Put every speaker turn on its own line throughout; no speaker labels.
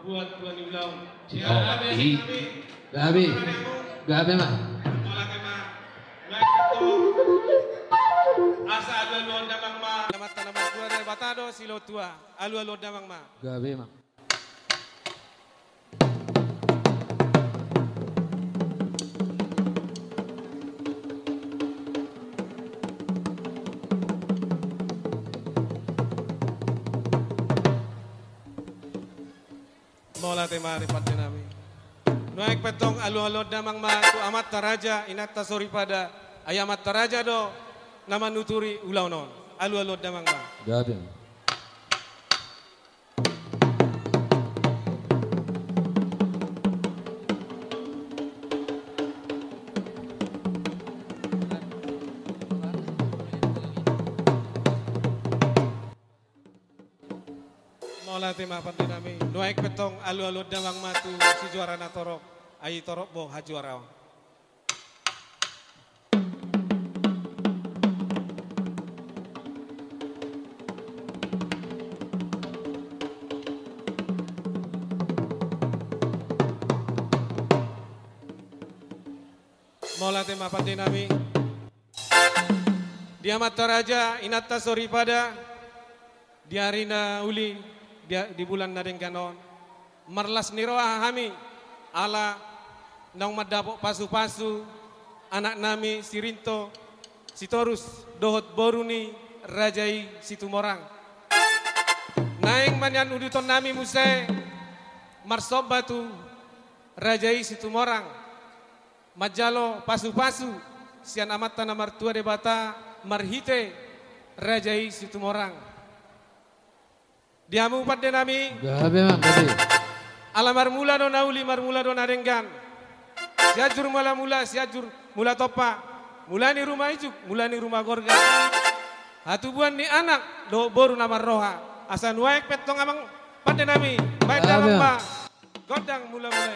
buat Tuan Ulau.
Gabi. Gabi mah.
Asa alu damang ma. Namat tanaman tua dari batado silo tua. Alu damang ma.
Gabi mah.
Mola tema ripat dinami. Nuaik petong alu damang ma tu amat taraja inata sori pada ayamat taraja do nama nuturi ulau non. Alu damang ma.
Gabi mah.
Mola tema panti nami. Nuaik petong alu damang ma tu si juara na torok. Ayi torok bo hajuara. Mola tema panti nami. Diamat taraja inata sori pada diarina uli di bulan nadeng kanon marlas niroa hami ala nang madapok pasu-pasu anak nami sirinto sitorus dohot boruni rajai situmorang naing manyan uduton nami musai marsobatu rajai situmorang majalo pasu-pasu sian amat tanah martua debata marhite rajai situmorang diamu pada nami
Gabi mah. Gabi.
ala marmula do nauli marmula do narenggan siajur mula topa mulani rumah ijuk mulani rumah gorga hatubuan ni anak do boru nama roha asan waek petong amang pada nami baik dalam ma godang mulai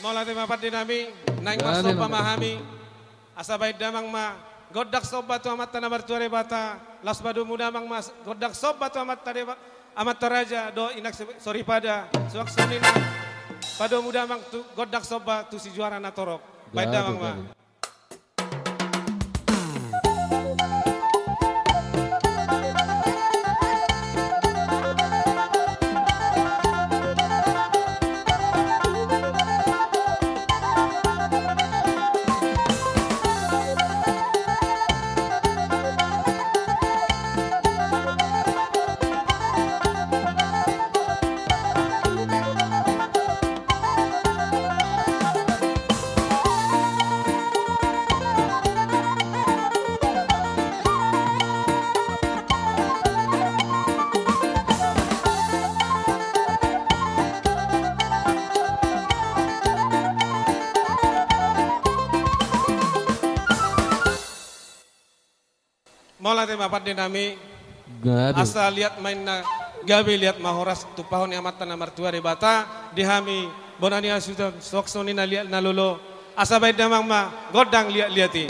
Mola tema pada nami naik masuk pamahami asa baik damang ma godak sobat tu amat tanah bertuare bata las badu muda mang mas godak sobat tu amat tade amat taraja do inak sori pada suak sunina padu muda mang tu godak sobat tu si juara na torok baik damang ma. Mola tema pada nami
Gabi.
asa lihat main na gabi lihat mahoras tu pahon amat tanah martua de bata dihami bonania sudah soksoni na lihat nalolo asa baik damang ma godang liati.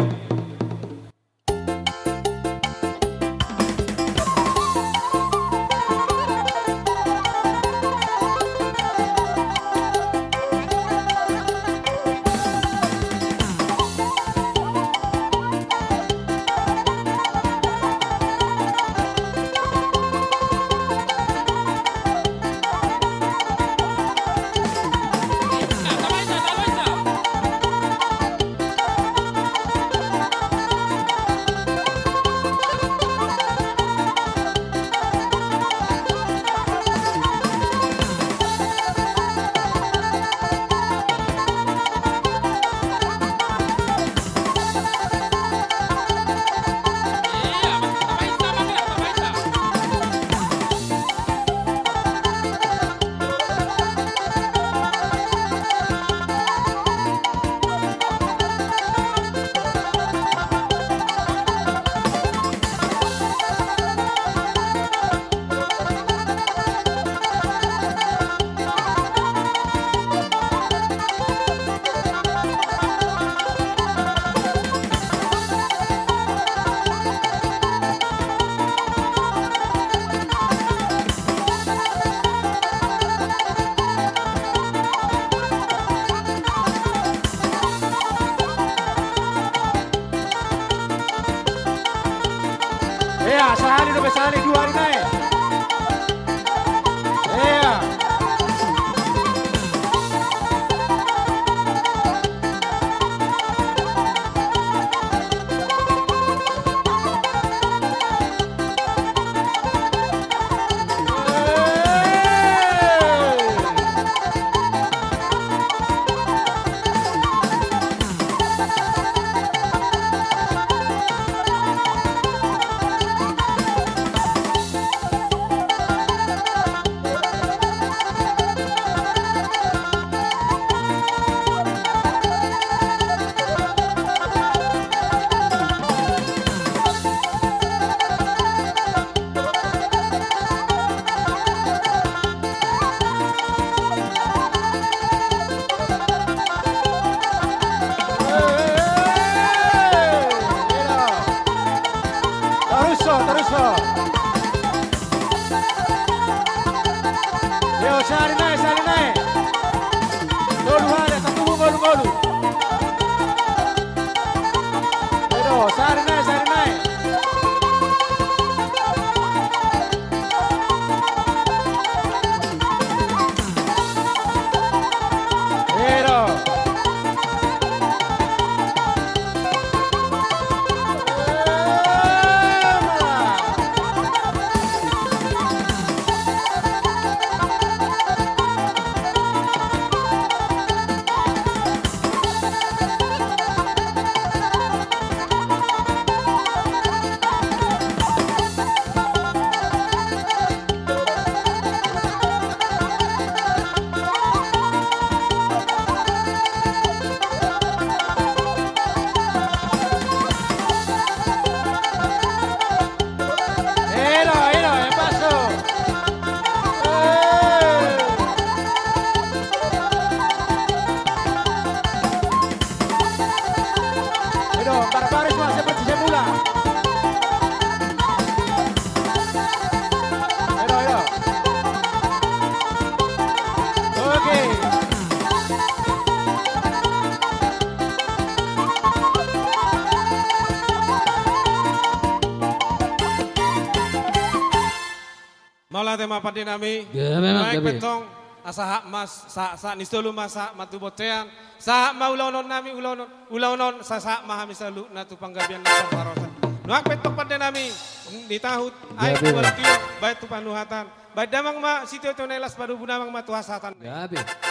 sari naik. Golu ada, satu golu. Edo, sari naik. Edo. Baris mas seperti semula. Ayo. Oke.
Maulah tema padinami.
Ya memang
Baik
gabi.
petong asa hak mas sa nisulu mas sa matu botean sa maulaunon nami ulaunon sa mahami salu natu panggabian na parosan. Nuak petok padinami di tahut ay
Gabi.
kuwaltiyo baik tu panuhatan. Baik damang ma sitio tonelas padu bunamang matuhasatan.
Gabi.